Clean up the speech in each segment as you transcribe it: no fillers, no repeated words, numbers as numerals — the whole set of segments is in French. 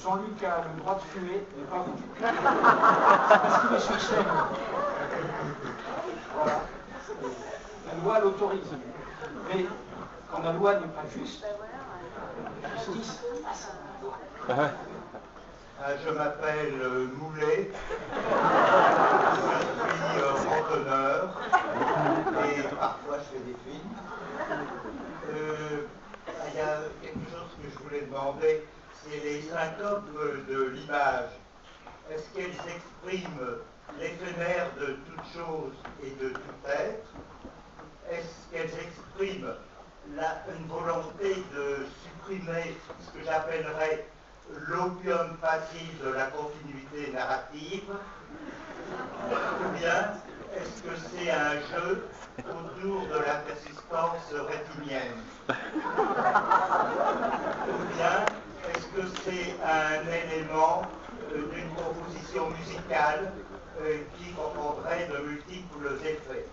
Jean-Luc a le droit de fumer, mais pas vous. Parce qu'il est sur scène. Voilà. La loi l'autorise. Mais quand la loi n'est pas juste, la justice passe à la loi. Je m'appelle Moulet, je suis randonneur et parfois je fais des films. Il y a quelque chose que je voulais demander, c'est les symptômes de l'image. Est-ce qu'elles expriment l'éphémère de toute chose et de tout être? Est-ce qu'elles expriment une volonté de supprimer ce que j'appellerais l'opium facile de la continuité narrative, ou bien est-ce que c'est un jeu autour de la persistance rétinienne, ou bien est-ce que c'est un élément d'une composition musicale qui comprendrait de multiples effets?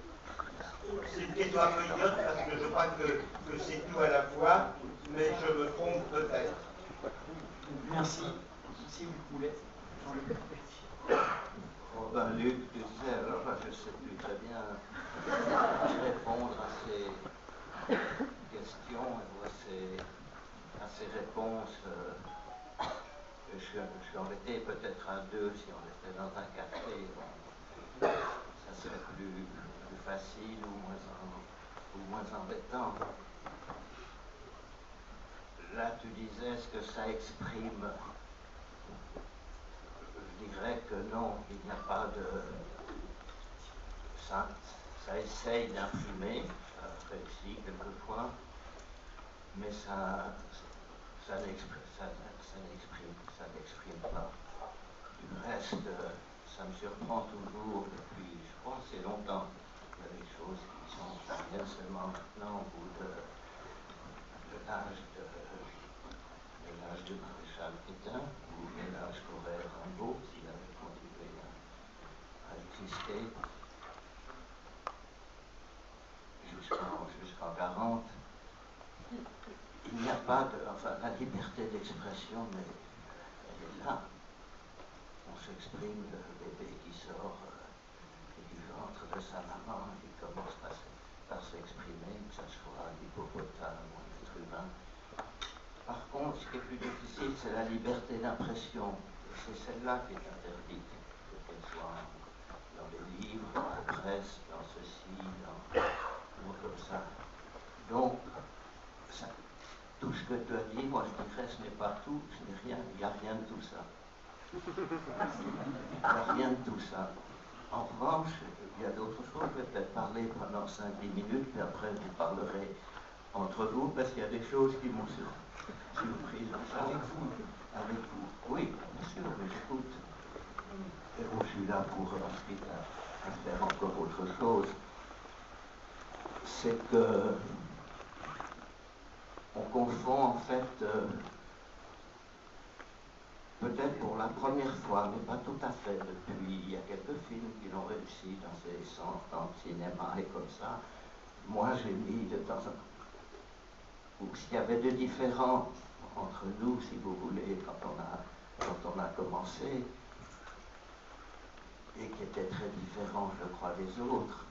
C'est une question un peu idiote parce que je crois que c'est tout à la fois, mais je me trompe peut-être. Merci. Si vous voulez. Oh ben Luc, tu sais, alors là, je ne sais plus très bien répondre à ces questions et à ces réponses. Je suis embêté peut-être à deux si on était dans un café. Ça serait plus facile ou moins embêtant. Là, tu disais ce que ça exprime. Je dirais que non, il n'y a pas de... Ça essaye d'imprimer, ça réussit quelquefois, mais ça n'exprime pas. Du reste, ça me surprend toujours depuis, je crois, assez longtemps. Il y a des choses qui viennent seulement maintenant au bout de l'âge de Maréchal Pétain, ou de l'âge qu'aurait Rimbaud, s'il avait continué à exister jusqu'en 40. Il n'y a pas de... Enfin, la liberté d'expression, mais elle est là. On s'exprime, le bébé qui sort du ventre de sa maman, il commence par s'exprimer, que ce soit un hippopotame ou un être humain. Par contre, ce qui est plus difficile, c'est la liberté d'impression. Et c'est celle-là qui est interdite, qu'elle soit dans les livres, dans la presse, dans ceci, dans comme ça. Donc, tout ce que tu as dit, moi je dirais, ce n'est pas tout, ce n'est rien, il n'y a rien de tout ça. Il n'y a rien de tout ça. En revanche, il y a d'autres choses, je vais peut-être parler pendant 5-10 minutes, puis après vous parlerez entre vous, parce qu'il y a des choses qui m'ont surprise. Avec vous. Oui, bien sûr, mais j'écoute. Et je suis là pour ensuite à faire encore autre chose. C'est que on confond en fait, peut-être pour la première fois, mais pas tout à fait, depuis il y a quelques films qui l'ont réussi dans ces 100 ans de cinéma et comme ça. Moi j'ai mis de temps en temps, ou s'il y avait de différents entre nous, si vous voulez, quand on a commencé, et qui était très différent, je crois, des autres,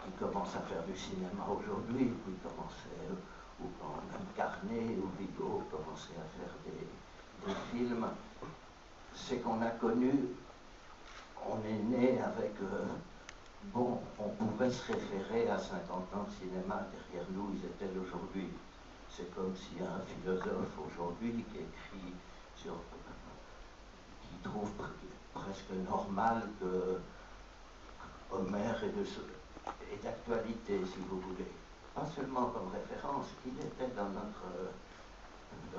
qui commencent à faire du cinéma aujourd'hui, qui commençaient, ou quand même Carnet ou Vigo commençaient à faire des films, c'est qu'on a connu, on est né avec, bon, on pouvait se référer à 50 ans de cinéma, derrière nous, ils étaient d'aujourd'hui. C'est comme si un philosophe aujourd'hui qui écrit qui trouve presque normal que Homère est d'actualité, si vous voulez. Pas seulement comme référence, il était dans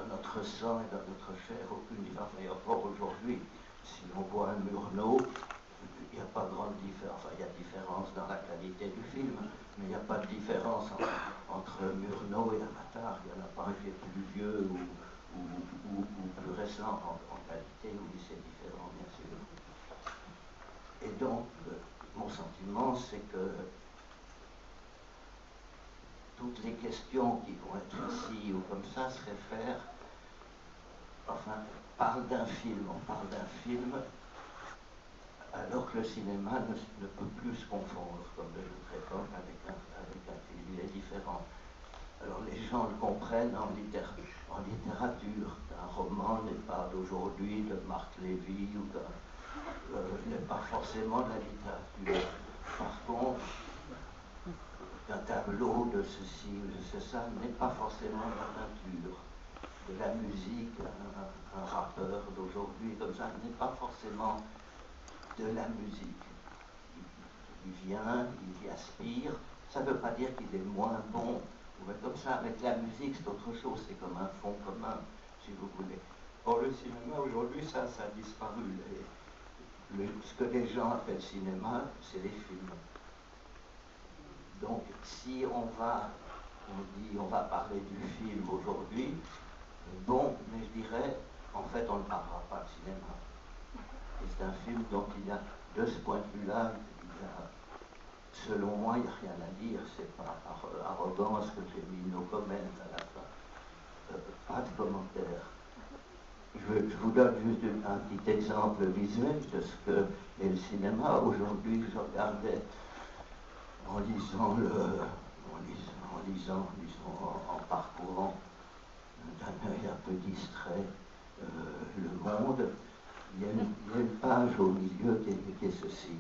notre sang et dans notre chair, aucune différence. Et encore aujourd'hui, si on voit un Murnau, il n'y a pas grande différence. Enfin, il y a différence dans la qualité du film, mais il n'y a pas de différence entre Murnau et Avatar. Il n'y en a pas un qui est plus vieux ou plus récent en qualité, oui, c'est différent, bien sûr. donc, mon sentiment, c'est que toutes les questions qui vont être ici ou comme ça se réfèrent, enfin, parlent d'un film, on parle d'un film, alors que le cinéma ne peut plus se confondre, comme de l'autre époque, avec un film, il est différent. Alors les gens le comprennent en littérature, qu'un roman n'est pas d'aujourd'hui, de Marc Lévy, ou n'est pas forcément de la littérature. Par contre, un tableau de ceci ou de ça n'est pas forcément de la peinture. De la musique, un rappeur d'aujourd'hui comme ça n'est pas forcément de la musique. Il vient, il y aspire, ça ne veut pas dire qu'il est moins bon, mais comme ça, avec la musique c'est autre chose, c'est comme un fond commun, si vous voulez. Or le cinéma aujourd'hui, ça a disparu. Ce que les gens appellent cinéma, c'est les films. Donc si on va parler du film aujourd'hui, bon, mais je dirais, en fait, on ne parlera pas de cinéma. Et c'est un film dont il y a, de ce point de vue-là, selon moi, il n'y a rien à dire. C'est pas par arrogance que j'ai mis nos commentaires à la fin. Pas de commentaires. Je vous donne juste un petit exemple visuel de ce que est le cinéma. Aujourd'hui, je regardais en parcourant d'un œil un peu distrait Le Monde, il y a une page au milieu qui est ceci.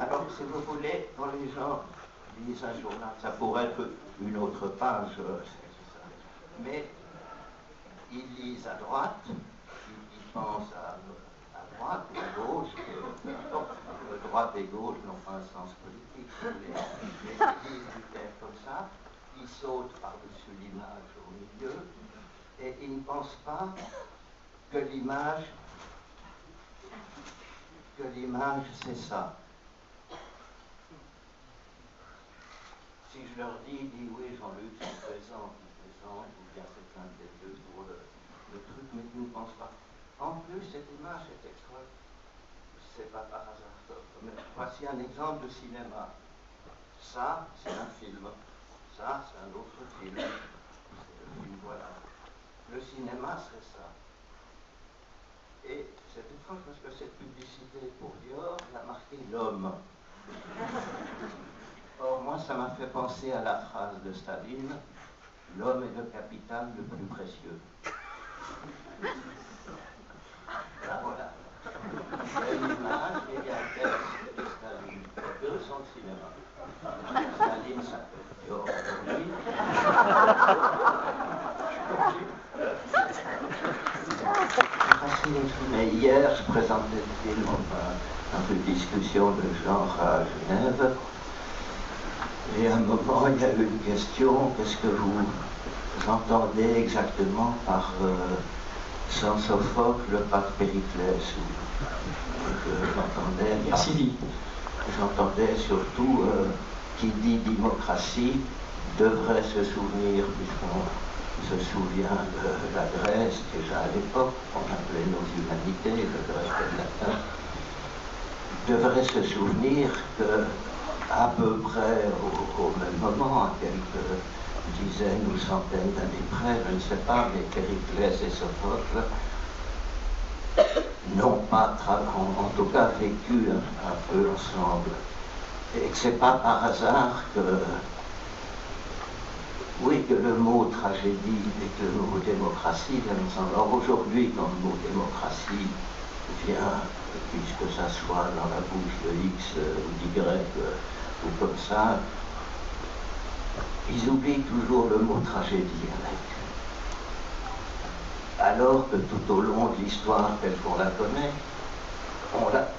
Alors, si vous voulez, pour les gens qui lisent un journal, ça pourrait être une autre page, mais ils lisent à droite, ils pensent à droite ou à gauche, droite et gauche n'ont pas un sens politique, mais ils lisent du texte comme ça, ils sautent par-dessus l'image au milieu, et ils ne pensent pas que l'image c'est ça. Si je leur dis oui, Jean-Luc, je me présente, ou bien c'est un des deux pour le truc, mais ils ne pensent pas. En plus, cette image est extraordinaire. C'est pas par hasard. Mais voici un exemple de cinéma. Ça, c'est un film. Ça, c'est un autre film. C'est le film, voilà. Le cinéma, c'est ça. Et c'est étrange parce que cette publicité pour Dior, elle a marqué l'homme. Or, moi, ça m'a fait penser à la phrase de Staline, l'homme est le capital le plus précieux. Là, voilà. Il y a une image et il y a un texte de Staline. Les deux sont le cinéma. Staline s'appelle Dior aujourd'hui. Mais hier, je présentais le film, un peu de discussion de genre à Genève. Et à un moment, il y a eu une question, qu'est-ce que vous entendez exactement par sans Sophocle, pas de Périclès? J'entendais surtout qui dit démocratie devrait se souvenir, puisqu'on se souvient de la Grèce, déjà à l'époque, on appelait nos humanités, le grec et le latin, devrait se souvenir que à peu près au même moment, à quelques dizaines ou centaines d'années près, je ne sais pas, mais Périclès et Sophocle n'ont pas, en tout cas, vécu un peu ensemble. Et que c'est pas par hasard que, oui, que le mot tragédie et que le mot démocratie viennent ensemble. Alors aujourd'hui, quand le mot démocratie vient, puisque ça soit dans la bouche de X ou d'Y, ou comme ça, ils oublient toujours le mot tragédie avec. Alors que tout au long de l'histoire telle qu'on la connaît,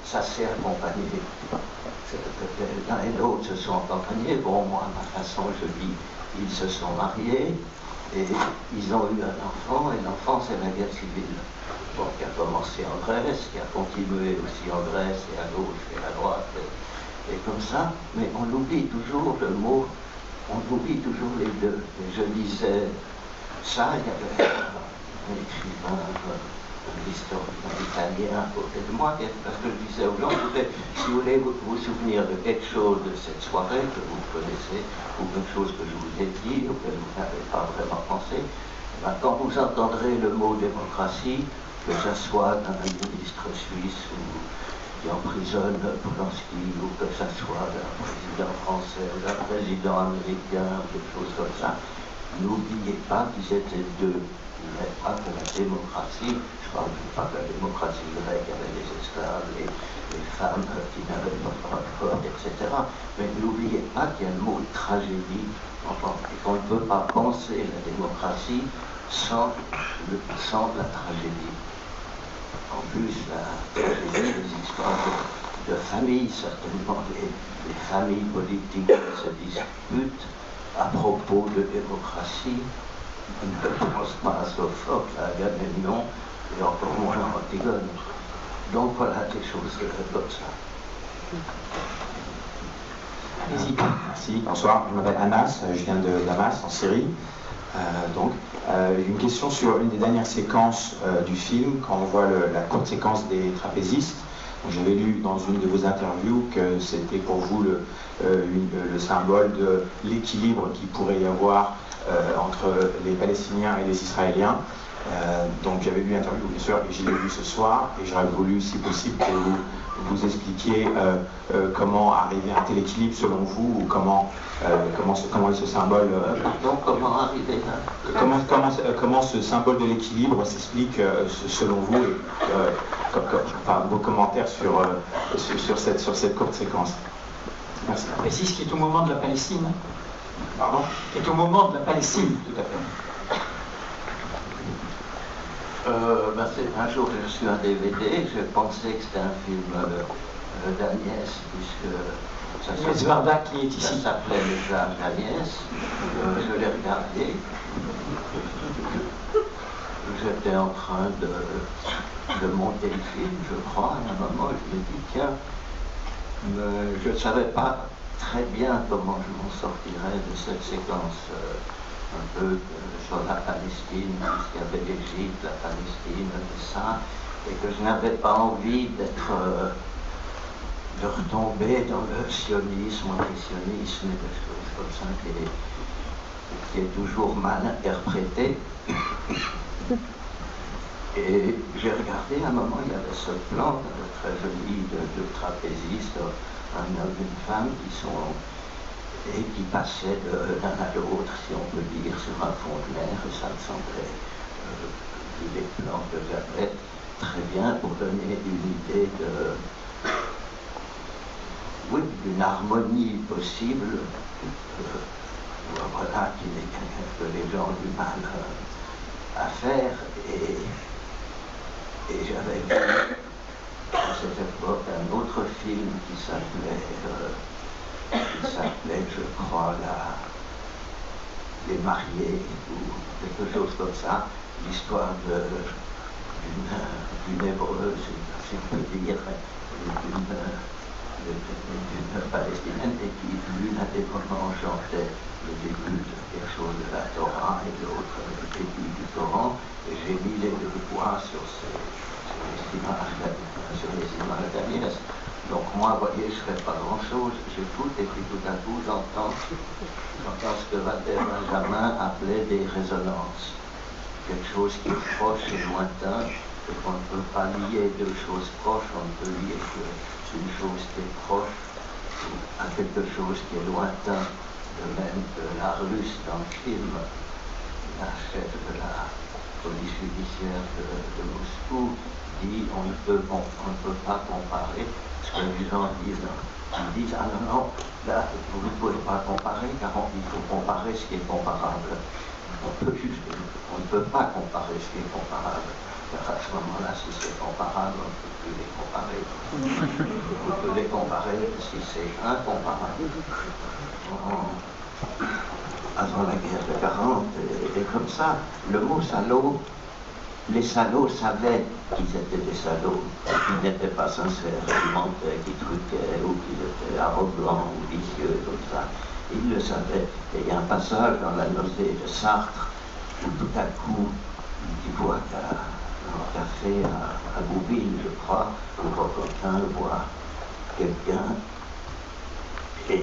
ça s'est accompagné. L'un et l'autre se sont accompagnés. Bon, moi, à ma façon, je dis, ils se sont mariés, Et ils ont eu un enfant, et l'enfant, c'est la guerre civile. Bon, qui a commencé en Grèce, qui a continué aussi en Grèce, et à gauche, et à droite, et comme ça. Mais on oublie toujours le mot, on oublie toujours les deux. Et je lisais ça, il y avait un écrivain, un historien italien à côté de moi, parce que je disais aux gens, si vous voulez vous souvenir de quelque chose de cette soirée que vous connaissez, ou quelque chose que je vous ai dit, auquel vous n'avez pas vraiment pensé, ben, quand vous entendrez le mot démocratie, que ce soit d'un ministre suisse ou qui emprisonne Polanski, ou que ce soit d'un président français ou d'un président américain, ou quelque chose comme ça, n'oubliez pas qu'ils étaient deux. Il n'y avait pas que la démocratie, je ne parle pas de la démocratie grecque avec les esclaves, les femmes qui n'avaient pas de vote, etc. Mais n'oubliez pas qu'il y a le mot tragédie, et qu'on ne peut pas penser la démocratie sans la tragédie. En plus, la tragédie, les histoires de famille, certainement les familles politiques qui se disputent à propos de démocratie. On ne pense pas à Sophocle, à Agamemnon, et encore moins à Antigone. Donc voilà des choses comme ça. Allez-y. Merci, bonsoir, je m'appelle Anas, je viens de Damas, en Syrie. Une question sur une des dernières séquences du film, quand on voit la courte séquence des trapézistes. J'avais lu dans une de vos interviews que c'était pour vous le symbole de l'équilibre qu'il pourrait y avoir entre les Palestiniens et les Israéliens. Donc j'avais lu l'interview, bien sûr, et je l'ai vu ce soir, et j'aurais voulu, si possible, que vous expliquiez comment arriver à un tel équilibre selon vous, ou comment ce symbole... comment arriver là comment ce symbole de l'équilibre s'explique selon vous, et vos commentaires sur cette courte séquence. Merci. Précise qui est au moment de la Palestine. Pardon? Qui est au moment de la Palestine. Tout à fait. Un jour j'ai reçu un DVD, je pensais que c'était un film d'Agnès, puisque ça s'appelait déjà Agnès. Je l'ai regardé. J'étais en train de monter le film, je crois, à un moment je me dis tiens, je ne savais pas très bien comment je m'en sortirais de cette séquence un peu sur la Palestine, puisqu'il y avait l'Égypte, la Palestine, tout ça, et que je n'avais pas envie de retomber dans le sionisme, l'antisionisme, et des choses comme ça qui est toujours mal interprété. Et j'ai regardé, à un moment, il y avait ce plan très joli de trapézistes, un homme et une femme qui passaient d'un à l'autre, si on peut dire, sur un fond de mer, et ça me semblait, vu les plans que j'avais, très bien pour donner une idée d'une harmonie possible, voilà, que les gens ont du mal à faire, et j'avais vu à cette époque un autre film qui s'appelait, je crois, Les Mariés, ou quelque chose comme ça, l'histoire d'une hébreuse, si on peut dire, d'une palestinienne, et qui, l'une à des moments chantait le début de quelque chose de la Torah, et l'autre le début du Coran, et j'ai mis les deux points sur les images d'Agnès. Donc moi, vous voyez, je ne fais pas grand-chose, j'écoute, et puis tout à coup, j'entends ce que Walter Benjamin appelait des résonances. Quelque chose qui est proche et lointain, et qu'on ne peut pas lier deux choses proches, on ne peut lier qu'une chose qui est proche à quelque chose qui est lointain. De même que la Russe dans le film, la chef de la police judiciaire de Moscou, dit on ne peut pas comparer ce que les gens disent. Ils disent ah non, là vous ne pouvez pas comparer car il faut comparer ce qui est comparable. On ne peut pas comparer ce qui est comparable. Car à ce moment-là, si c'est comparable, on ne peut plus les comparer. On peut les comparer si c'est incomparable. avant la guerre de 40, et comme ça, le mot salaud, les salauds savaient qu'ils étaient des salauds, qu'ils n'étaient pas sincères, qu'ils mentaient, qu'ils truquaient, ou qu'ils étaient arrogants ou vicieux, comme ça. Ils le savaient. Et il y a un passage dans La nausée de Sartre où tout à coup, il voit un café à Bouville, je crois, où Roquetin voit quelqu'un et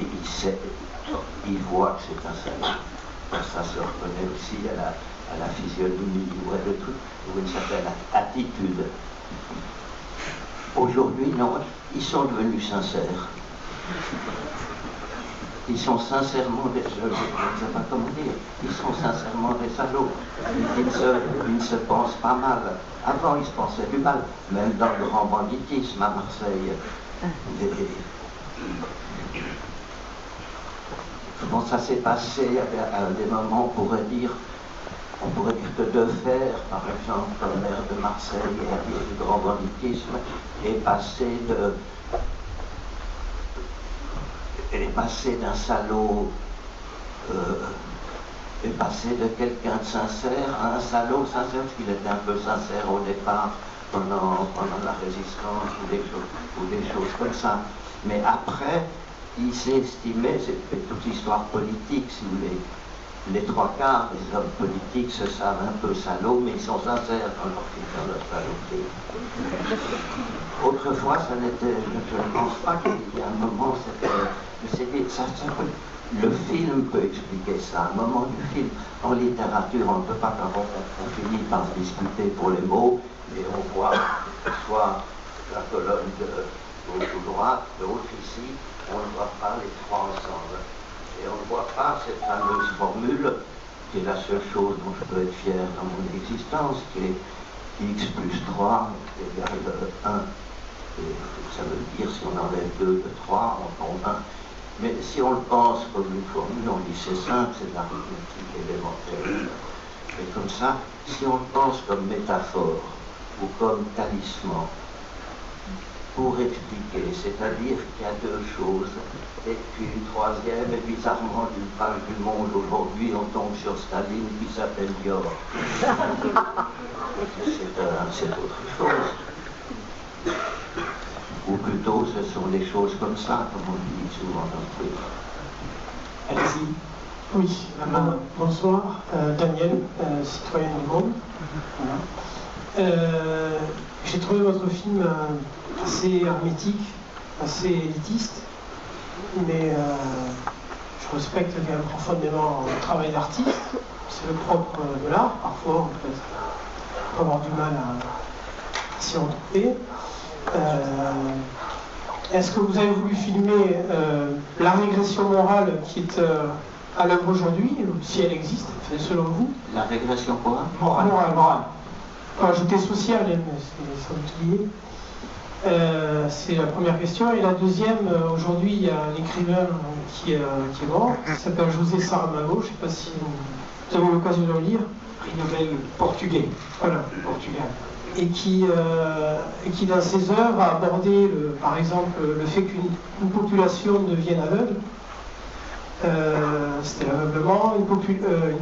il voit que c'est un salaud. Ça se reconnaît aussi à la physionomie ou à le truc, ou une certaine attitude. Aujourd'hui, non, ils sont devenus sincères. Ils sont sincèrement des... Je ne sais pas comment dire. Ils sont sincèrement des salauds. Ils ne se pensent pas mal. Avant, ils se pensaient du mal. Même dans le grand banditisme à Marseille. Bon, ça s'est passé à des moments, on pourrait dire que Defer, par exemple, comme maire de Marseille, et du grand banditisme, est passé d'un salaud, est passé de quelqu'un de sincère à un salaud sincère, parce qu'il était un peu sincère au départ, pendant la résistance, ou des choses comme ça. Mais après, il s'est estimé, c'est toute l'histoire politique, si vous voulez, les trois quarts des hommes politiques se savent un peu salauds, mais ils sont sincères dans leur saloperie. Autrefois, ça n'était, je ne pense pas qu'il y ait un moment, le film peut expliquer ça, un moment du film. En littérature, on ne peut pas, quand on finit par se disputer pour les mots, et on voit soit la colonne de gauche ou droite, l'autre ici, on ne voit pas les trois ensemble. Et on ne voit pas cette fameuse formule, qui est la seule chose dont je peux être fier dans mon existence, qui est x plus 3 égale 1. Et ça veut dire, si on enlève 2 de 3, on tombe 1. Mais si on le pense comme une formule, on dit c'est simple, c'est de l'arithmétique élémentaire. Et comme ça, si on le pense comme métaphore ou comme talisman, pour expliquer, c'est-à-dire qu'il y a deux choses, et puis une troisième, et bizarrement d'une page du Monde aujourd'hui, on tombe sur Staline qui s'appelle Dior. C'est autre chose. Ou plutôt, ce sont des choses comme ça, comme on dit souvent dans le truc. Allez-y. Oui, bonsoir, Daniel, citoyen du Monde. J'ai trouvé votre film assez hermétique, assez élitiste, mais je respecte quand même profondément le travail d'artiste. C'est le propre de l'art, parfois on peut avoir du mal à s'y retrouver. Est-ce que vous avez voulu filmer la régression morale qui est à l'œuvre aujourd'hui, si elle existe, selon vous? La régression quoi? Morale. Quand j'étais social, c'est sans doute lié. C'est la première question. Et la deuxième, aujourd'hui, il y a un écrivain qui est mort, qui s'appelle José Saramago. Je ne sais pas si vous avez eu l'occasion de le lire. Prix Nobel portugais. Voilà, Portugal. et qui dans ses œuvres a abordé, par exemple, le fait qu'une population devienne aveugle. C'était l'aveuglement, une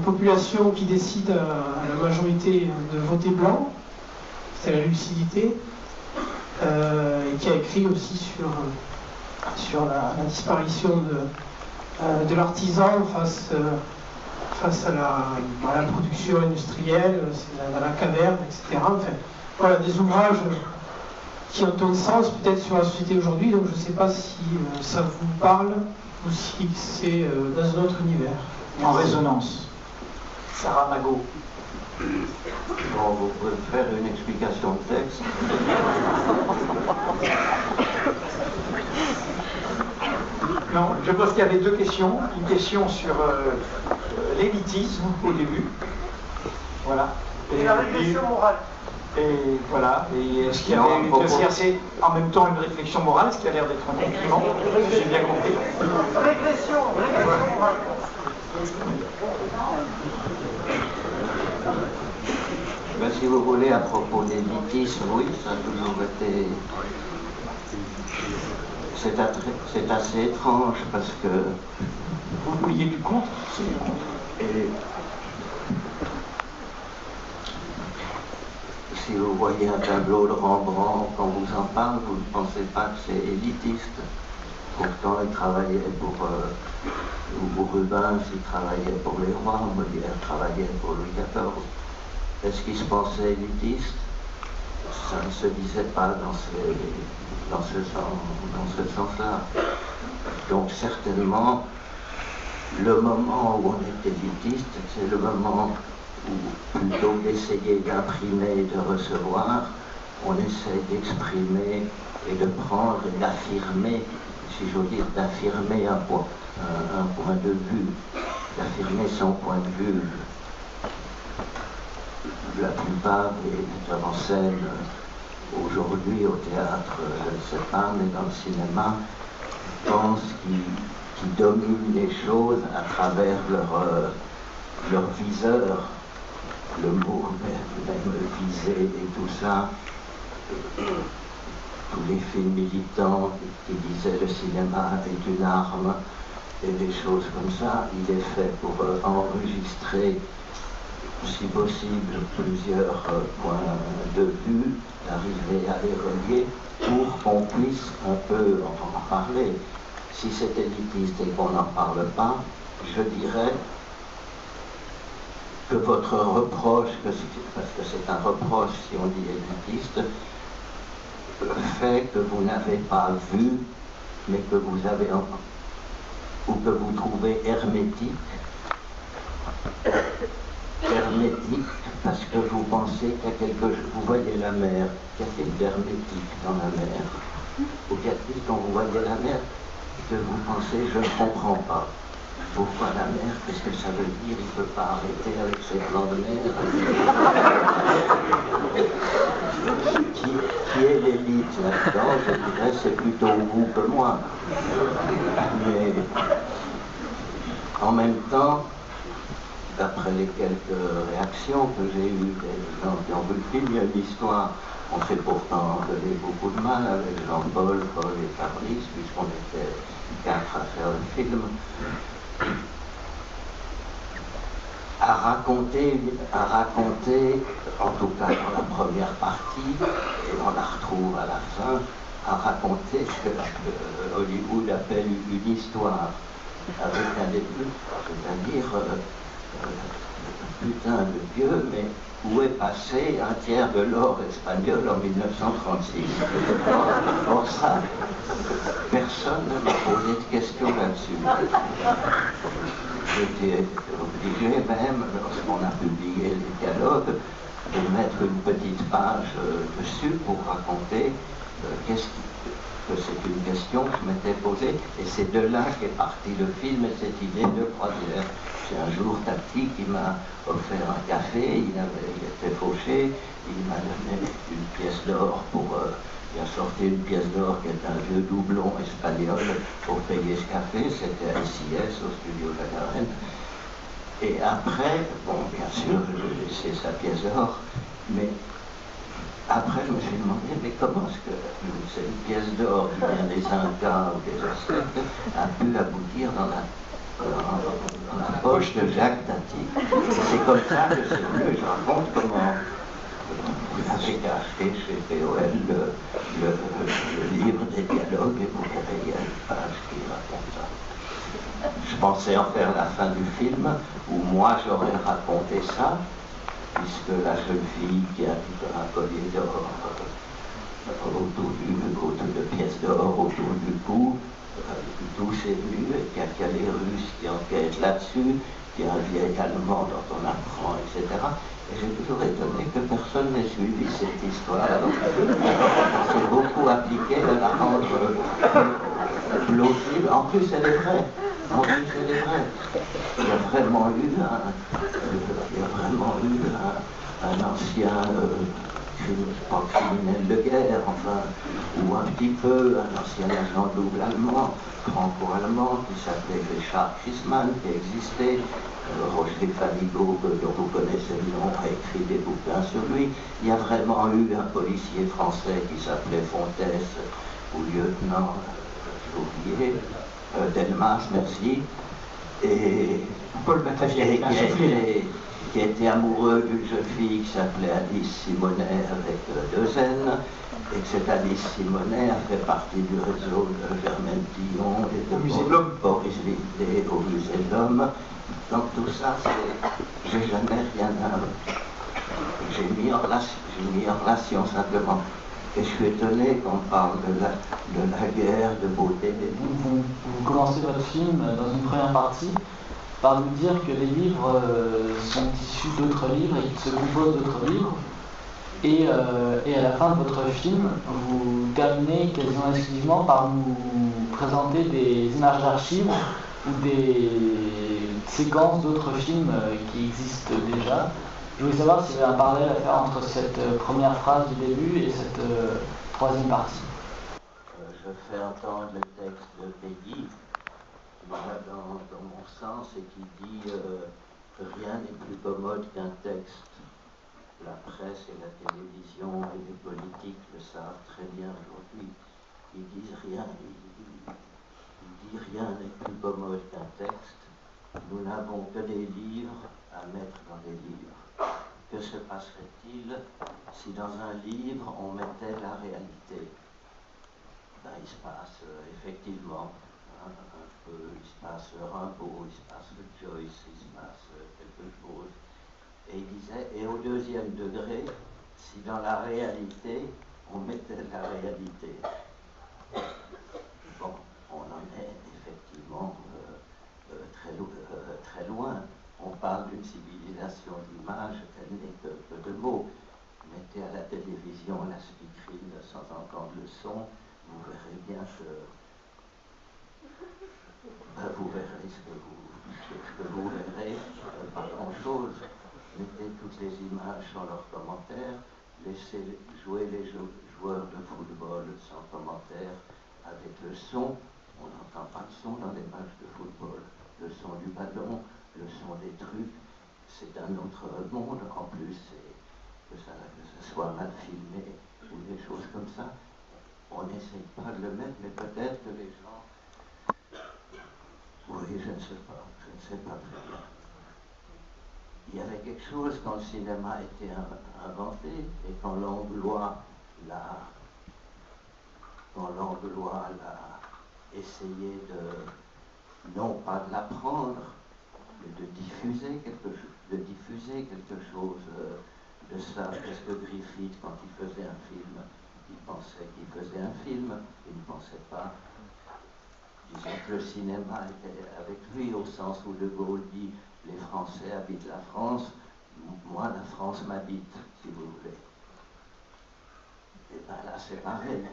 population qui décide à la majorité de voter blanc, c'était la lucidité, et qui a écrit aussi sur la disparition de l'artisan face à la production industrielle, dans la caverne, etc. Enfin, voilà, des ouvrages qui ont un sens peut-être sur la société aujourd'hui, donc je ne sais pas si ça vous parle ou si c'est dans un autre univers. En résonance. Saramago. Bon, vous pouvez faire une explication de texte. Non, je pense qu'il y avait deux questions. Une question sur l'élitisme au début. Voilà. Et la régression morale. Et voilà. Et est-ce qu'il y avait c'est en même temps une réflexion morale, ce qui a l'air d'être un compliment. J'ai bien compris. Régression morale. Ben, si vous voulez, à propos d'élitisme, oui, ça a toujours été... C'est assez étrange parce que... Vous vouliez du contre? Et si vous voyez un tableau de Rembrandt, quand vous en parle, vous ne pensez pas que c'est élitiste. Pourtant, il travaillait pour Rubens, il travaillait pour les rois, Molière travaillait pour Louis XIV. Est-ce qu'il se pensait élitiste? Ça ne se disait pas dans ce sens-là. Donc certainement, le moment où on est élitiste, c'est le moment où, plutôt d'essayer d'imprimer et de recevoir, on essaie d'exprimer et de prendre et d'affirmer, si j'ose dire, d'affirmer un point de vue, d'affirmer son point de vue. La plupart des metteurs en scène aujourd'hui au théâtre, je ne sais pas, mais dans le cinéma, pensent qu'ils dominent les choses à travers leur viseur, le mot même visé et tout ça. Tous les films militants qui disaient le cinéma est une arme et des choses comme ça, il est fait pour enregistrer, si possible, plusieurs points de vue, d'arriver à les relier pour qu'on puisse un peu en parler. Si c'est élitiste et qu'on n'en parle pas, je dirais que votre reproche, parce que c'est un reproche si on dit élitiste, fait que vous n'avez pas vu, mais que vous avez ou que vous trouvez hermétique parce que vous pensez qu'il y a quelque chose, vous voyez la mer, qu'y a-t-il d'hermétique dans la mer? Ou qu'y a-t-il quand vous voyez la mer que vous pensez je ne comprends pas? Pourquoi la mer? Qu'est-ce que ça veut dire? Il ne peut pas arrêter avec ses plans de mer. Qui est l'élite là-dedans? Je dirais c'est plutôt vous que moi. Mais en même temps, d'après les quelques réactions que j'ai eues des gens qui ont vu le film, il y a une histoire. On s'est pourtant donné beaucoup de mal avec Jean-Paul, Paul et Fabrice, puisqu'on était 4 à faire le film, à raconter, en tout cas dans la première partie, et on la retrouve à la fin, à raconter ce que Hollywood appelle une histoire, avec un début, c'est-à-dire putain de Dieu, mais où est passé un tiers de l'or espagnol en 1936? Or ça, personne ne m'a posé de questions là-dessus. J'étais obligé même, lorsqu'on a publié les dialogues, de mettre une petite page dessus pour raconter que c'est une question que je m'étais posée, et c'est de là qu'est parti le film et cette idée de croisière. C'est un jour Tati qui m'a offert un café, il était fauché, il m'a donné une pièce d'or il a sorti une pièce d'or qui est un vieux doublon espagnol pour payer ce café, c'était à SIS au studio de la Garenne. Et après, bon, bien sûr, je lui ai laissé sa pièce d'or, mais après, je me suis demandé, mais comment est-ce que cette pièce d'or qui vient des Incas ou des Aztèques a pu aboutir dans la poche de Jacques Tati? C'est comme ça que c'est venu. Je raconte comment vous avez acheté chez POL le livre des dialogues et vous verrez, il y a une page qui raconte ça. Je pensais en faire la fin du film où moi j'aurais raconté ça, puisque la jeune fille qui a un collier d'or autour de pièces d'or autour du cou, d'où c'est venu, et qu'il y a les Russes qui enquêtent là-dessus, qu'il y a un vieil Allemand dont on apprend, etc. Et j'ai toujours étonné que personne n'ait suivi cette histoire. On s'est beaucoup appliqué à la rendre plausible. En plus, elle est vraie. Il y a vraiment eu un ancien criminel de guerre, enfin, ou un petit peu un ancien agent double allemand, franco-allemand, qui s'appelait Richard Chrisman, qui existait. Roger Faligot, dont vous connaissez le nom, a écrit des bouquins sur lui. Il y a vraiment eu un policier français qui s'appelait Fontès, ou lieutenant, j'ai oublié, Delmas, merci. Et Paul Batavier, qui a été amoureux d'une jeune fille qui s'appelait Alice Simonet avec 2 N, et que cette Alice Simonet a fait partie du réseau de Germaine Tillon et de Boris Villalet au Musée de l'Homme. Donc tout ça, j'ai jamais rien j'ai mis en relation simplement. Et je suis étonné qu'on parle de la guerre de beauté. Vous commencez votre film dans une première partie par nous dire que les livres sont issus d'autres livres et qu'ils se composent d'autres livres. Et à la fin de votre film, vous terminez quasiment exclusivement par nous présenter des images d'archives ou des séquences d'autres films qui existent déjà. Je voulais savoir s'il y avait un parallèle à faire entre cette première phrase du début et cette troisième partie. Je fais entendre le texte de Peggy, qui va dans mon sens et qui dit rien n'est plus commode qu'un texte. La presse et la télévision et les politiques le savent très bien aujourd'hui. Ils disent rien, ils disent rien n'est plus commode qu'un texte. Nous n'avons que des livres à mettre dans des livres. Que se passerait-il si dans un livre on mettait la réalité? Ben, il se passe effectivement un peu, il se passe Rimbaud, il se passe Joyce, il se passe quelque chose. Et il disait, et au 2e degré, si dans la réalité on mettait la réalité. Bon, on en est effectivement très loin. On parle d'une civilisation d'image, elle n'est que de mots. Mettez à la télévision la speakerine sans entendre le son, vous verrez bien vous verrez ce que vous verrez, pas grand-chose. Mettez toutes les images sans leurs commentaires, laissez jouer les joueurs de football sans commentaires avec le son. On n'entend pas le son dans les matchs de football. Le son du ballon, le son des trucs, c'est un autre monde. En plus, que ça soit mal filmé ou des choses comme ça. On n'essaye pas de le mettre, mais peut-être que les gens... Oui, je ne sais pas très bien. Il y avait quelque chose quand le cinéma a été inventé et quand Langlois l'a essayé de, non pas de l'apprendre, mais de diffuser quelque chose de ça. Parce que Griffith, quand il faisait un film, il pensait qu'il faisait un film, il ne pensait pas. Disons que le cinéma était avec lui, au sens où De Gaulle dit « les Français habitent la France », moi la France m'habite, si vous voulez. Et bien là c'est pareil.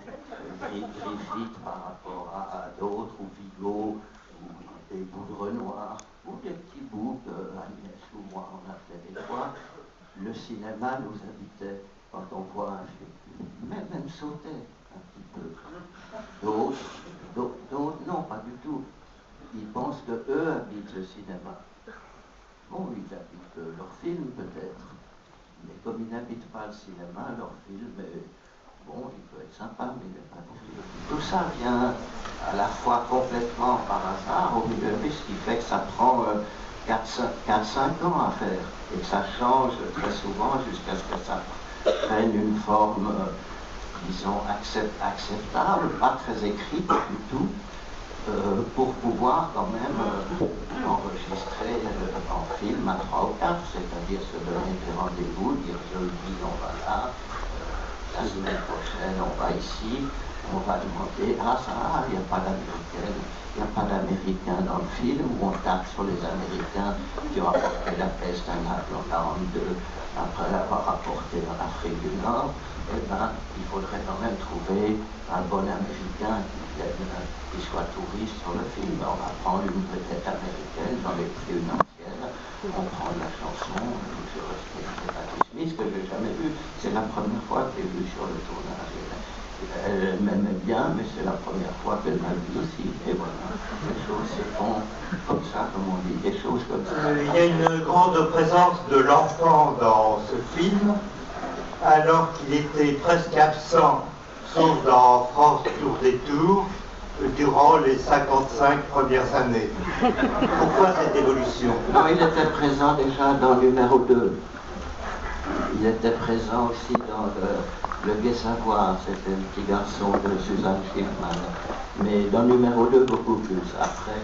Griffith par rapport à d'autres, ou Vigo, ou des bouts de Renoir, ou des petits bouts que Agnès ou moi on a fait des fois, le cinéma nous habitait quand on voit un film, même sauter un petit peu. D'autres, non, pas du tout. Ils pensent qu'eux habitent le cinéma. Bon, ils habitent leur film peut-être, mais comme ils n'habitent pas le cinéma, leur film, bon, il peut être sympa, mais il n'est pas du tout. Tout ça vient à la fois complètement par hasard, au milieu de ce qui fait que ça prend 4-5 ans à faire, et que ça change très souvent jusqu'à ce que ça prenne une forme, disons, acceptable, pas très écrite du tout, pour pouvoir quand même enregistrer en film à 3 ou 4, c'est-à-dire se donner des rendez-vous, dire jeudi on va là, la semaine prochaine on va ici, on va demander, il n'y a pas d'américaine, il n'y a pas d'américain dans le film, où on tape sur les Américains qui ont apporté la peste à Naples en 1942, après l'avoir apporté en Afrique du Nord. Eh bien, il faudrait quand même trouver un bon américain qui soit touriste sur le film. On va prendre une vedette américaine, j'en ai pris une ancienne, on prend la chanson, je respecte Patti Smith, que je n'ai jamais vue, c'est la première fois que j'ai vu sur le tournage. Elle m'aimait bien, mais c'est la première fois qu'elle m'a vu aussi. Et voilà, les choses se font comme ça, comme on dit, des choses comme ça. Il y a une grande présence de l'enfant dans ce film, alors qu'il était presque absent, sauf dans France Tour des Tours. durant les 55 premières années. Pourquoi cette évolution? Non, il était présent déjà dans le numéro 2. Il était présent aussi dans le Gai Savoir, c'était le petit garçon de Suzanne Schiffman. Mais dans le numéro 2, beaucoup plus. Après,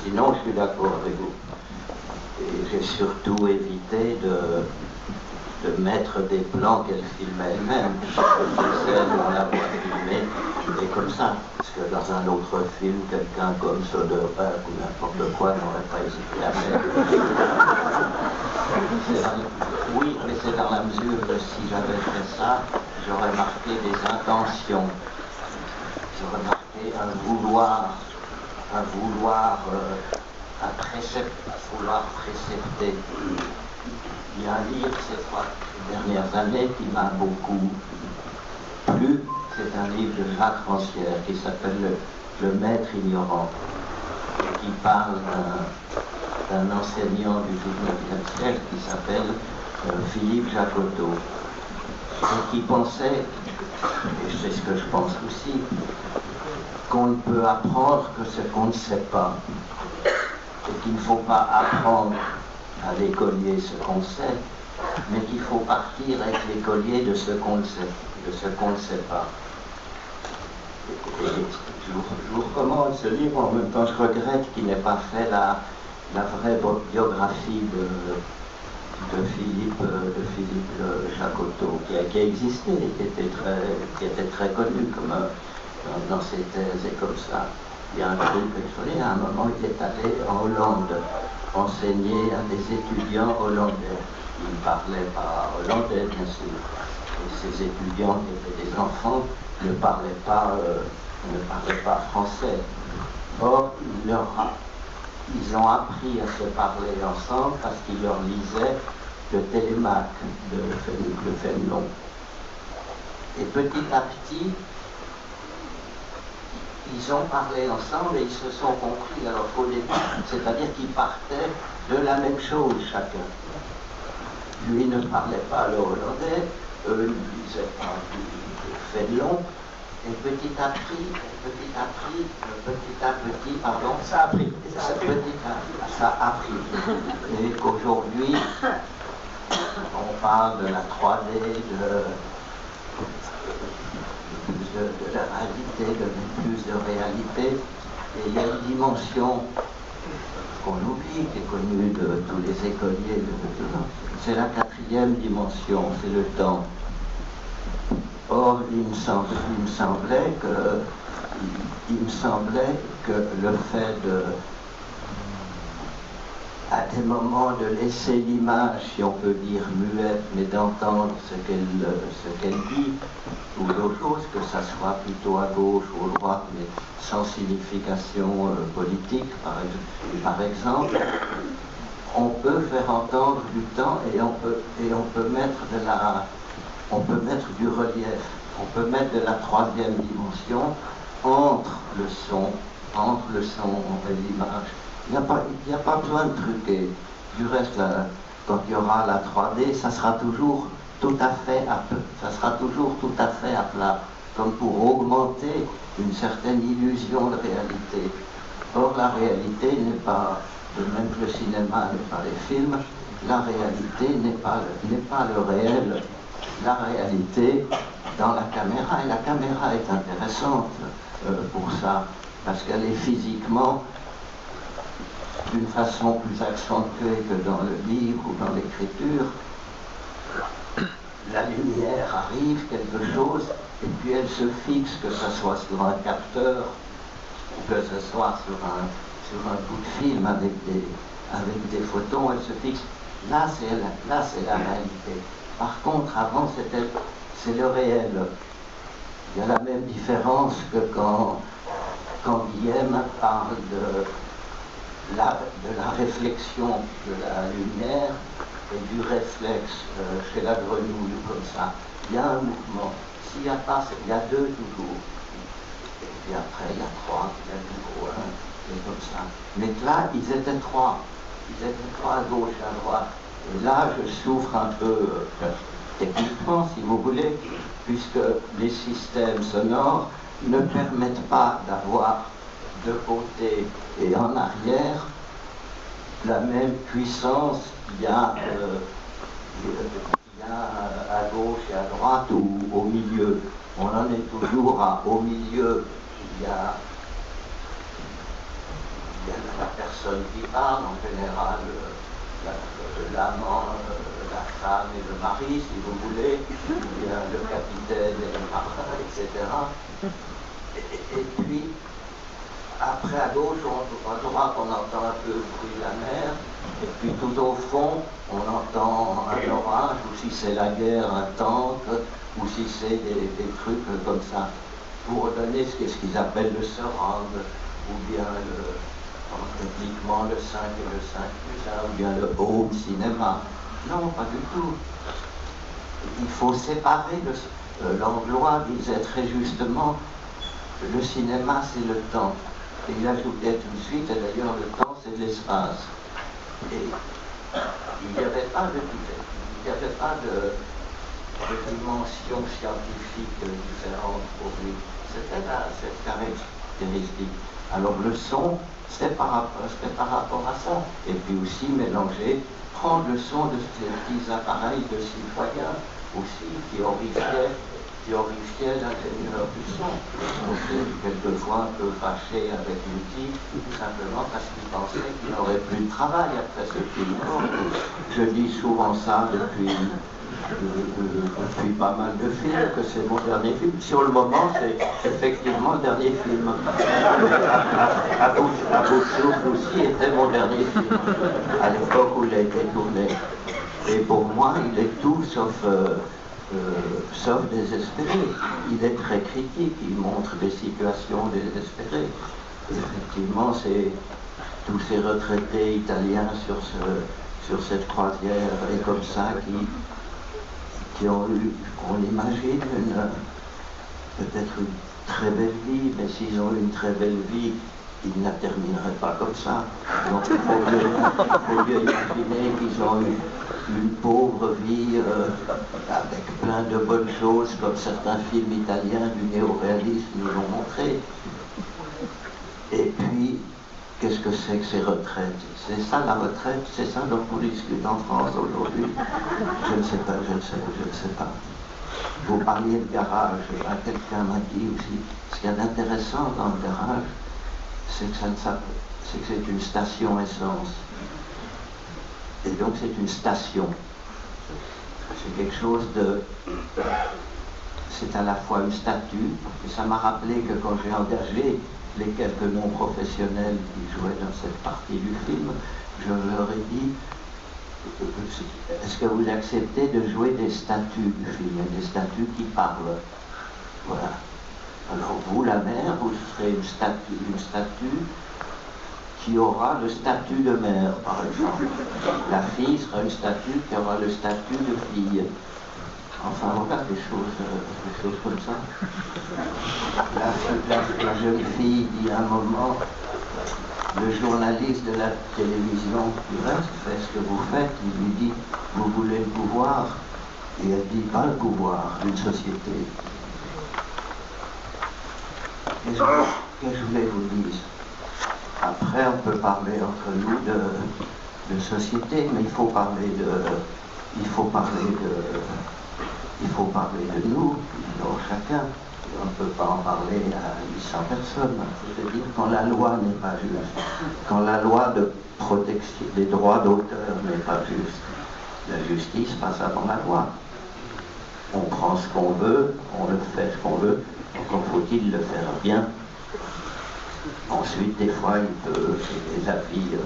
sinon, je suis d'accord avec vous. Et j'ai surtout évité de mettre des plans qu'elle filmait elle-même. Des scènes où on la voit filmer, et comme ça. Parce que dans un autre film, quelqu'un comme Soderbergh ou n'importe quoi n'aurait pas hésité à mettre. Oui, mais c'est dans la mesure que si j'avais fait ça, j'aurais marqué des intentions. J'aurais marqué un vouloir précepter. Il y a un livre ces dernières années qui m'a beaucoup plu. C'est un livre de Jacques Rancière qui s'appelle Le Maître ignorant, qui parle d'un enseignant du 19e siècle qui s'appelle Philippe Jacotot, et qui pensait, et c'est ce que je pense aussi, qu'on ne peut apprendre que ce qu'on ne sait pas, et qu'il ne faut pas apprendre à l'écolier ce qu'on sait, mais qu'il faut partir avec l'écolier de ce qu'on ne sait pas. Et je vous recommande ce livre, en même temps je regrette qu'il n'ait pas fait la vraie biographie de Philippe Jacotot, qui a existé, qui était très connu comme, dans ses thèses et comme ça. Il y a un truc extraordinaire, à un moment il est allé en Hollande enseigner à des étudiants hollandais. Il ne parlait pas hollandais, bien sûr. Et ces étudiants qui étaient des enfants ne parlaient pas français. Or, ils ont appris à se parler ensemble parce qu'ils leur lisaient le Télémaque de Fénelon. Et petit à petit, ils ont parlé ensemble et ils se sont compris. Alors qu'au début, c'est-à-dire qu'ils partaient de la même chose chacun. Lui ne parlait pas le hollandais, eux ne disaient pas du Fénelon. Et petit à petit, pardon, ça a pris. Ça a pris. Et qu'aujourd'hui, on parle de la 3D, de la réalité, de plus de réalité. Et il y a une dimension qu'on oublie, qui est connue de tous les écoliers. C'est la 4e dimension, c'est le temps. Or, il me semblait que le fait à des moments de laisser l'image, si on peut dire muette, mais d'entendre ce qu'elle dit, ou d'autres choses, que ça soit plutôt à gauche ou à droite, mais sans signification politique, par exemple, on peut faire entendre du temps et on peut mettre du relief, on peut mettre de la 3e dimension entre le son et l'image. Il n'y a pas besoin de truquer. Du reste, quand il y aura la 3D, ça sera toujours tout à fait à plat, comme pour augmenter une certaine illusion de réalité. Or, la réalité n'est pas, de même que le cinéma n'est pas les films, la réalité n'est pas le réel. La réalité dans la caméra, et la caméra est intéressante pour ça, parce qu'elle est physiquement d'une façon plus accentuée que dans le livre ou dans l'écriture. La lumière arrive, quelque chose, et puis elle se fixe, que ce soit sur un capteur, ou que ce soit sur un bout de film avec des photons, elle se fixe. Là, c'est la réalité. Par contre, avant, c'est le réel. Il y a la même différence que quand Guillaume parle de la réflexion de la lumière et du réflexe chez la grenouille, comme ça. Il y a un mouvement. S'il n'y a pas, il y a 2 toujours. Et puis après, il y a 3, il y a toujours 1, et comme ça. Mais là, ils étaient 3. Ils étaient 3 à gauche, à droite. Et là, je souffre un peu techniquement, si vous voulez, puisque les systèmes sonores ne permettent pas d'avoir de côté et en arrière la même puissance qu'il y a à gauche et à droite ou au milieu. On en est toujours au milieu. Il y a la personne qui parle, en général l'amant, la femme et le mari, si vous voulez, il y a le capitaine et le marin, etc. Et puis, après à gauche, à droite, on entend un peu le bruit de la mer, et puis tout au fond, on entend un orage, ou si c'est la guerre, un tank, ou si c'est des trucs comme ça, pour donner ce qu'ils appellent le surround, ou bien techniquement le 5 et le 5+1, ou bien le home cinéma. Non, pas du tout. Il faut séparer Langlois disait très justement, le cinéma c'est le temps. Et il ajoutait tout de suite, et d'ailleurs le temps c'est l'espace. Et il n'y avait pas de dimension scientifique différente pour lui. C'était cette caractéristique. Alors le son, c'était par rapport à ça. Et puis aussi mélanger, prendre le son de ces petits appareils de citoyens aussi qui horrifiaient l'ingénieur du son. On était quelquefois un peu fâché avec l'outil, tout simplement parce qu'il pensait qu'il n'aurait plus de travail après ce film. Je dis souvent ça depuis pas mal de films, que c'est mon dernier film. Sur le moment, c'est effectivement le dernier film. À bout de souffle aussi était mon dernier film, à l'époque où il a été tourné. Et pour moi, il est tout sauf désespéré. Il est très critique, il montre des situations désespérées. Effectivement, c'est tous ces retraités italiens sur cette croisière et comme ça qui ont eu, on imagine, peut-être une très belle vie, mais s'ils ont une très belle vie, ils ne la termineraient pas comme ça. Donc il faut bien imaginer qu'ils ont eu une pauvre vie avec plein de bonnes choses, comme certains films italiens du néo-réalisme nous l'ont montré. Et puis, qu'est-ce que c'est que ces retraites? C'est ça la retraite? C'est ça dont on discute en France aujourd'hui? Je ne sais pas, je ne sais pas. Vous parliez de garage, quelqu'un m'a dit aussi, ce qu'il y a d'intéressant dans le garage, c'est que c'est une station essence. Et donc c'est une station. C'est quelque chose de... C'est à la fois une statue, et ça m'a rappelé que quand j'ai engagé les quelques non-professionnels qui jouaient dans cette partie du film, je leur ai dit, est-ce que vous acceptez de jouer des statues du film, des statues qui parlent? Voilà. Alors vous, la mère, vous serez une statue qui aura le statut de mère, par exemple. La fille sera une statue qui aura le statut de fille. Enfin, voilà, des choses comme ça. La jeune fille dit à un moment, le journaliste de la télévision du reste fait ce que vous faites, il lui dit, vous voulez le pouvoir? Et elle dit, pas le pouvoir, une société. Qu'est-ce que je voulais vous dire? Après, on peut parler entre nous de société, mais il faut parler de nous, chacun. On ne peut pas en parler à 800 personnes. C'est-à-dire quand la loi n'est pas juste, quand la loi de protection des droits d'auteur n'est pas juste, la justice passe avant la loi. On prend ce qu'on veut, on le fait ce qu'on veut, donc faut-il le faire bien. Ensuite, des fois, il peut des avis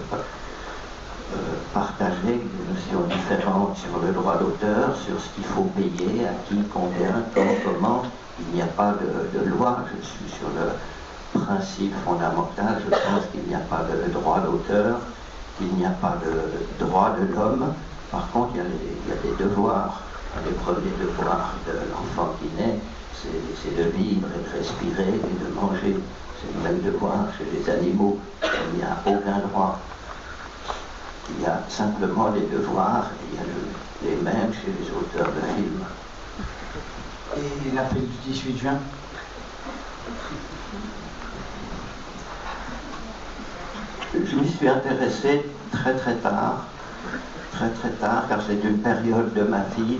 partager des notions différentes sur le droit d'auteur, sur ce qu'il faut payer, à qui, combien, comment. Il n'y a pas de loi, je suis sur le principe fondamental, je pense qu'il n'y a pas de droit d'auteur, qu'il n'y a pas de droit de l'homme. Par contre, il y a des devoirs. Les premiers devoirs de l'enfant qui naît, c'est de vivre et de respirer et de manger. C'est le même devoir chez les animaux. Il n'y a aucun droit. Il y a simplement des devoirs, et il y a les mêmes chez les auteurs de films. Et l'appel du 18 juin? Je m'y suis intéressé très tard, car c'est une période de ma vie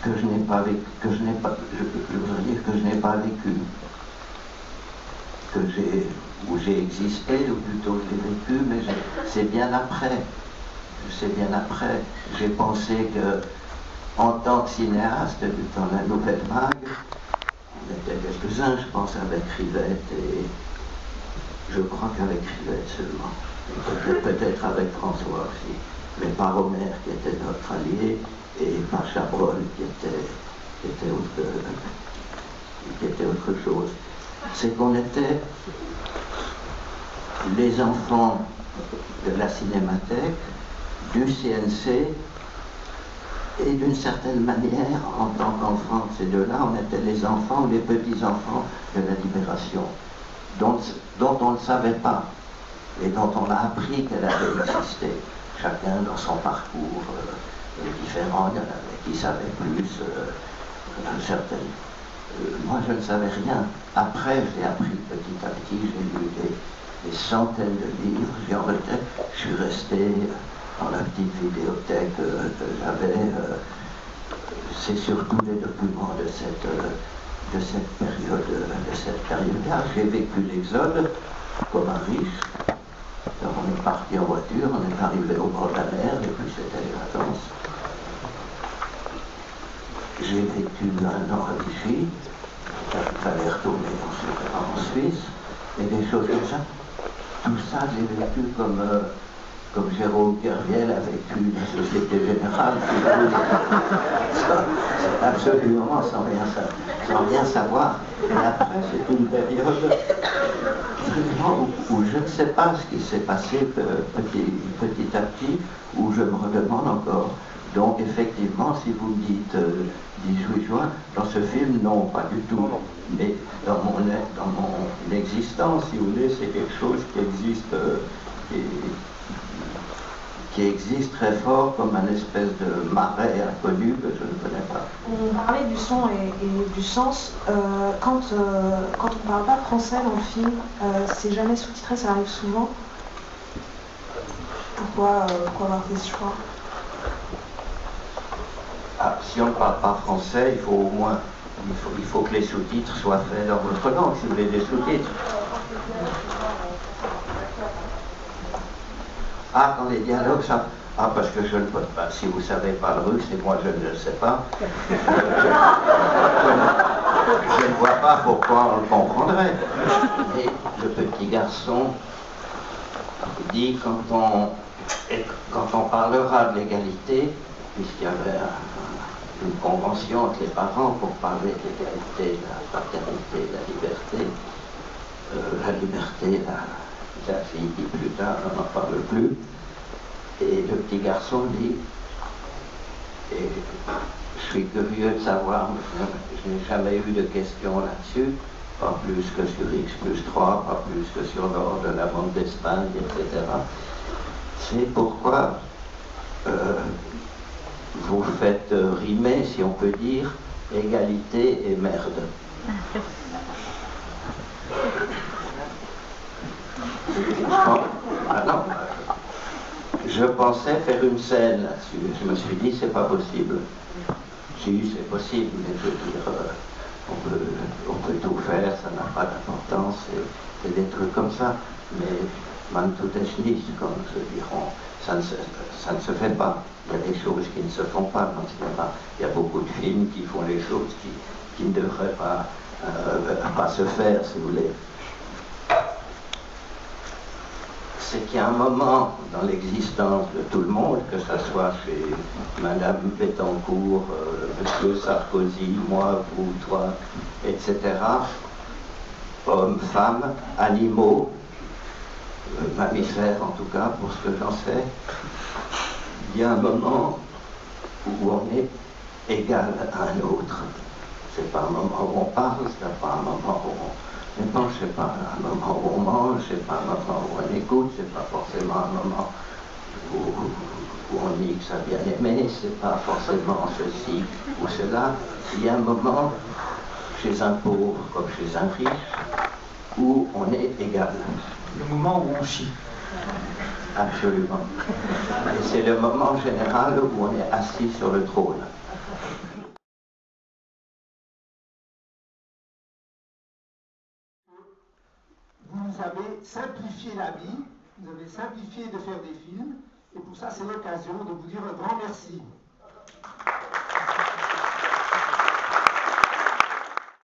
que je n'ai pas vécu, je voudrais dire que je n'ai pas vécu, où j'ai existé, ou plutôt je l'ai vécu, mais c'est bien après. J'ai pensé que, en tant que cinéaste, dans la nouvelle vague, il y était quelques-uns, je pense, avec Rivette, et je crois qu'avec Rivette seulement, peut-être avec François aussi, mais pas Romer qui était notre allié, et pas Chabrol qui était autre chose. C'est qu'on était les enfants de la Cinémathèque, du CNC, et d'une certaine manière, en tant qu'enfants de ces deux-là, on était les enfants ou les petits-enfants de la Libération, dont on ne savait pas, et dont on a appris qu'elle avait existé, chacun dans son parcours différent. Il y en avait qui savaient plus, certaines. Moi, je ne savais rien. Après, j'ai appris petit à petit, j'ai lu des centaines de livres, je suis resté dans la petite vidéothèque que j'avais. C'est surtout des documents de cette période-là. J'ai vécu l'exode comme un riche. Alors on est parti en voiture, on est arrivé au bord de la mer, et puis c'était les vacances. J'ai vécu 1 an à Vichy, il fallait retourner en Suisse, et des choses comme ça. Tout ça, j'ai vécu comme Jérôme Kerviel a vécu la Société Générale. C'est absolument sans rien savoir. Et après, c'est une période où je ne sais pas ce qui s'est passé petit à petit, où je me redemande encore. Donc effectivement, si vous me dites 18 juin, dans ce film, non, pas du tout. Mais dans mon existence, si vous voulez, c'est quelque chose qui existe très fort comme un espèce de marais inconnu que je ne connais pas. On parlait du son et du sens. Quand on ne parle pas français dans le film, c'est jamais sous-titré, ça arrive souvent. Pourquoi avoir fait ce choix? Si on ne parle pas français, il faut que les sous-titres soient faits dans votre langue, si vous voulez des sous-titres. Ah, quand les dialogues, ça... Ah, parce que je ne peux pas. Si vous ne savez pas le russe, et moi je ne le sais pas, je ne vois pas pourquoi on le comprendrait. Et le petit garçon dit, quand on parlera de l'égalité, puisqu'il y avait une convention entre les parents pour parler de l'égalité, de la fraternité, de la liberté, la fille dit plus tard, on n'en parle plus. Et le petit garçon dit, et je suis curieux de savoir, je n'ai jamais eu de questions là-dessus, pas plus que sur X plus 3, pas plus que sur l'ordre de la bande d'Espagne, etc. C'est pourquoi vous faites rimer, si on peut dire, égalité et merde. Je pensais faire une scène là-dessus. Je me suis dit, c'est pas possible. Si, c'est possible, mais je veux dire, on peut tout faire, ça n'a pas d'importance, et des trucs comme ça. Mais man tut es nicht, comme se diront, ça ne se fait pas. Il y a des choses qui ne se font pas dans le cinéma. Il y a beaucoup de films qui font les choses qui ne devraient pas se faire, si vous voulez. C'est qu'il y a un moment dans l'existence de tout le monde, que ce soit chez Madame Bettencourt, Monsieur Sarkozy, moi, vous, toi, etc., hommes, femmes, animaux, mammifères en tout cas, pour ce que j'en sais, il y a un moment où on est égal à un autre. C'est pas un moment où on parle, c'est pas un moment où on... Mais bon, c'est pas un moment où on mange, c'est pas un moment où on écoute, c'est pas forcément un moment où on dit que ça a bien aimé, c'est pas forcément ceci ou cela. Il y a un moment, chez un pauvre comme chez un riche, où on est égal. Le moment où on chie. Absolument. Et c'est le moment général où on est assis sur le trône. Vous avez simplifié la vie, vous avez simplifié de faire des films, et pour ça c'est l'occasion de vous dire un grand merci.